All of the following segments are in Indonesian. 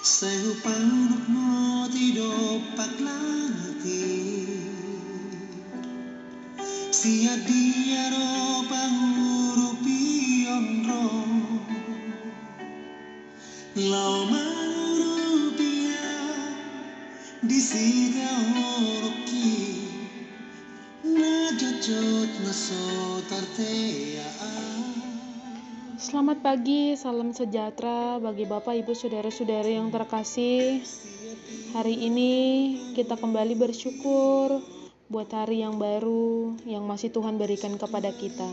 Seupang mo tido paglangiti Sia diaro pangurupion ro Lau mangurupia di sida oroki Na jojot na so tarteaan. Selamat pagi, salam sejahtera bagi Bapak, Ibu, Saudara-saudari yang terkasih. Hari ini kita kembali bersyukur buat hari yang baru yang masih Tuhan berikan kepada kita.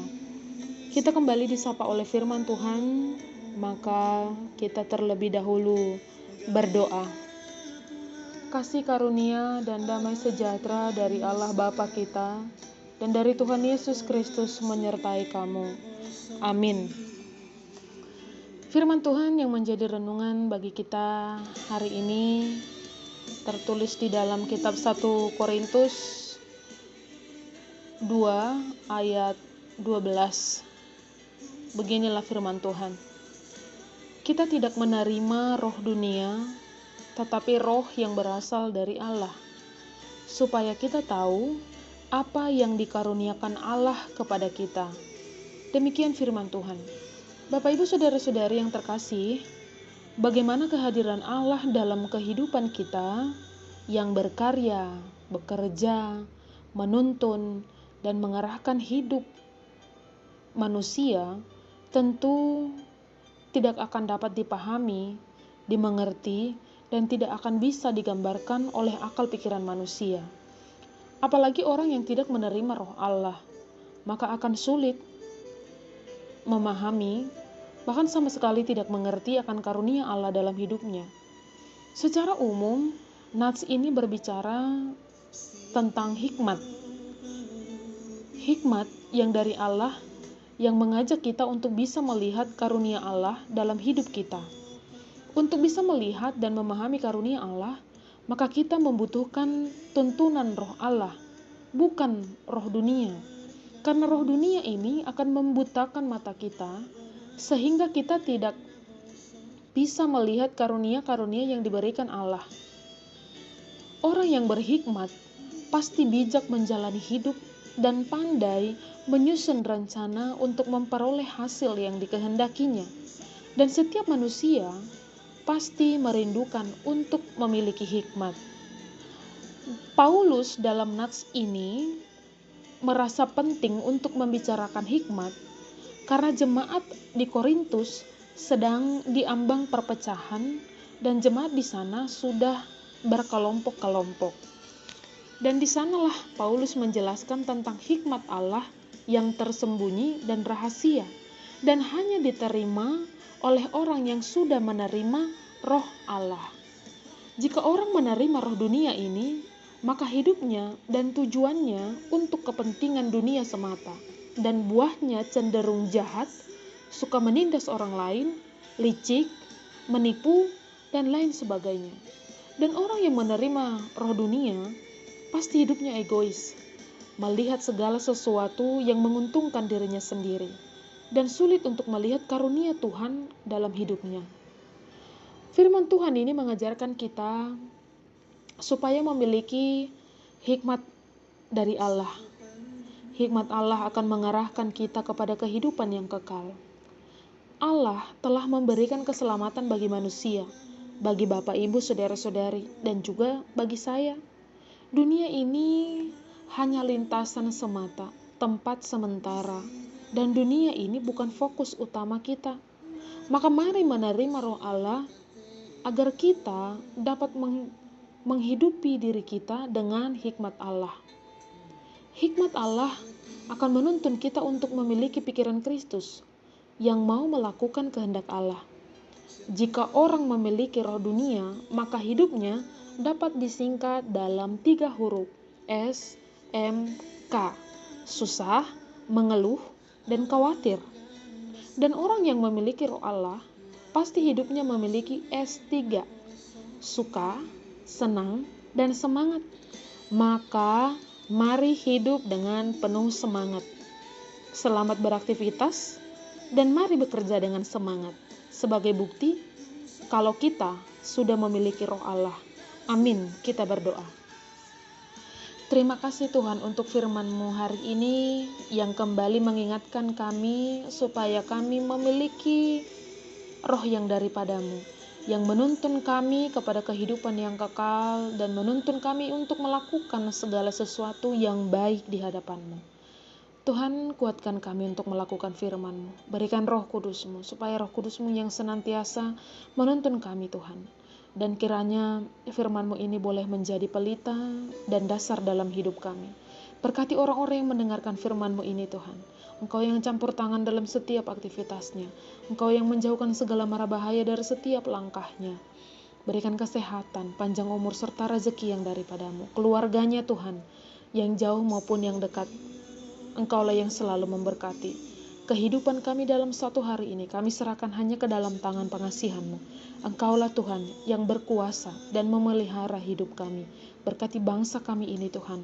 Kita kembali disapa oleh firman Tuhan, maka kita terlebih dahulu berdoa. Kasih karunia dan damai sejahtera dari Allah Bapa kita dan dari Tuhan Yesus Kristus menyertai kamu. Amin. Firman Tuhan yang menjadi renungan bagi kita hari ini tertulis di dalam kitab 1 Korintus 2 ayat 12. Beginilah firman Tuhan. Kita tidak menerima roh dunia, tetapi roh yang berasal dari Allah, supaya kita tahu apa yang dikaruniakan Allah kepada kita. Demikian firman Tuhan. Bapak, Ibu, Saudara-saudari yang terkasih, bagaimana kehadiran Allah dalam kehidupan kita yang berkarya, bekerja, menuntun, dan mengarahkan hidup manusia tentu tidak akan dapat dipahami, dimengerti, dan tidak akan bisa digambarkan oleh akal pikiran manusia. Apalagi orang yang tidak menerima roh Allah, maka akan sulit memahami, bahkan sama sekali tidak mengerti akan karunia Allah dalam hidupnya. Secara umum, nats ini berbicara tentang hikmat. Hikmat yang dari Allah yang mengajak kita untuk bisa melihat karunia Allah dalam hidup kita. Untuk bisa melihat dan memahami karunia Allah, maka kita membutuhkan tuntunan roh Allah, bukan roh dunia. Karena roh dunia ini akan membutakan mata kita, sehingga kita tidak bisa melihat karunia-karunia yang diberikan Allah. Orang yang berhikmat pasti bijak menjalani hidup dan pandai menyusun rencana untuk memperoleh hasil yang dikehendakinya. Dan setiap manusia pasti merindukan untuk memiliki hikmat. Paulus dalam nats ini merasa penting untuk membicarakan hikmat karena jemaat di Korintus sedang diambang perpecahan dan jemaat di sana sudah berkelompok-kelompok. Dan di sanalah Paulus menjelaskan tentang hikmat Allah yang tersembunyi dan rahasia dan hanya diterima oleh orang yang sudah menerima roh Allah. Jika orang menerima roh dunia ini, maka hidupnya dan tujuannya untuk kepentingan dunia semata, dan buahnya cenderung jahat, suka menindas orang lain, licik, menipu, dan lain sebagainya. Dan orang yang menerima roh dunia, pasti hidupnya egois, melihat segala sesuatu yang menguntungkan dirinya sendiri, dan sulit untuk melihat karunia Tuhan dalam hidupnya. Firman Tuhan ini mengajarkan kita supaya memiliki hikmat dari Allah. Hikmat Allah akan mengarahkan kita kepada kehidupan yang kekal. Allah telah memberikan keselamatan bagi manusia, bagi Bapak, Ibu, Saudara-saudari, dan juga bagi saya. Dunia ini hanya lintasan semata, tempat sementara, dan dunia ini bukan fokus utama kita. Maka mari menerima roh Allah agar kita dapat menghidupi diri kita dengan hikmat Allah. Hikmat Allah akan menuntun kita untuk memiliki pikiran Kristus yang mau melakukan kehendak Allah. Jika orang memiliki roh dunia, maka hidupnya dapat disingkat dalam 3 huruf SMK: susah, mengeluh, dan khawatir. Dan orang yang memiliki roh Allah pasti hidupnya memiliki S3: suka, senang, dan semangat. Maka mari hidup dengan penuh semangat. Selamat beraktivitas dan mari bekerja dengan semangat. Sebagai bukti kalau kita sudah memiliki roh Allah. Amin. Kita berdoa. Terima kasih Tuhan untuk firman-Mu hari ini yang kembali mengingatkan kami supaya kami memiliki roh yang daripada-Mu, yang menuntun kami kepada kehidupan yang kekal dan menuntun kami untuk melakukan segala sesuatu yang baik di hadapan-Mu. Tuhan, kuatkan kami untuk melakukan firman-Mu. Berikan roh Kudus-Mu, supaya roh Kudus-Mu yang senantiasa menuntun kami Tuhan. Dan kiranya firman-Mu ini boleh menjadi pelita dan dasar dalam hidup kami. Berkati orang-orang yang mendengarkan firman-Mu ini Tuhan. Engkau yang campur tangan dalam setiap aktivitasnya. Engkau yang menjauhkan segala mara bahaya dari setiap langkahnya. Berikan kesehatan, panjang umur serta rezeki yang daripada-Mu. Keluarganya Tuhan, yang jauh maupun yang dekat. Engkaulah yang selalu memberkati. Kehidupan kami dalam satu hari ini kami serahkan hanya ke dalam tangan pengasihan-Mu. Engkaulah Tuhan yang berkuasa dan memelihara hidup kami. Berkati bangsa kami ini Tuhan.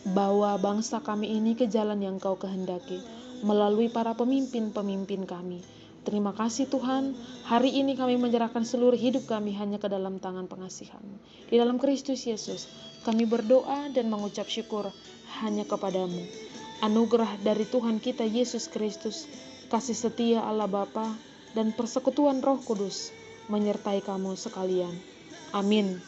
Bawa bangsa kami ini ke jalan yang Kau kehendaki melalui para pemimpin-pemimpin kami. Terima kasih Tuhan, hari ini kami menyerahkan seluruh hidup kami hanya ke dalam tangan pengasihan-Mu. Di dalam Kristus Yesus, kami berdoa dan mengucap syukur hanya kepada-Mu. Anugerah dari Tuhan kita Yesus Kristus, kasih setia Allah Bapa, dan persekutuan Roh Kudus menyertai kamu sekalian. Amin.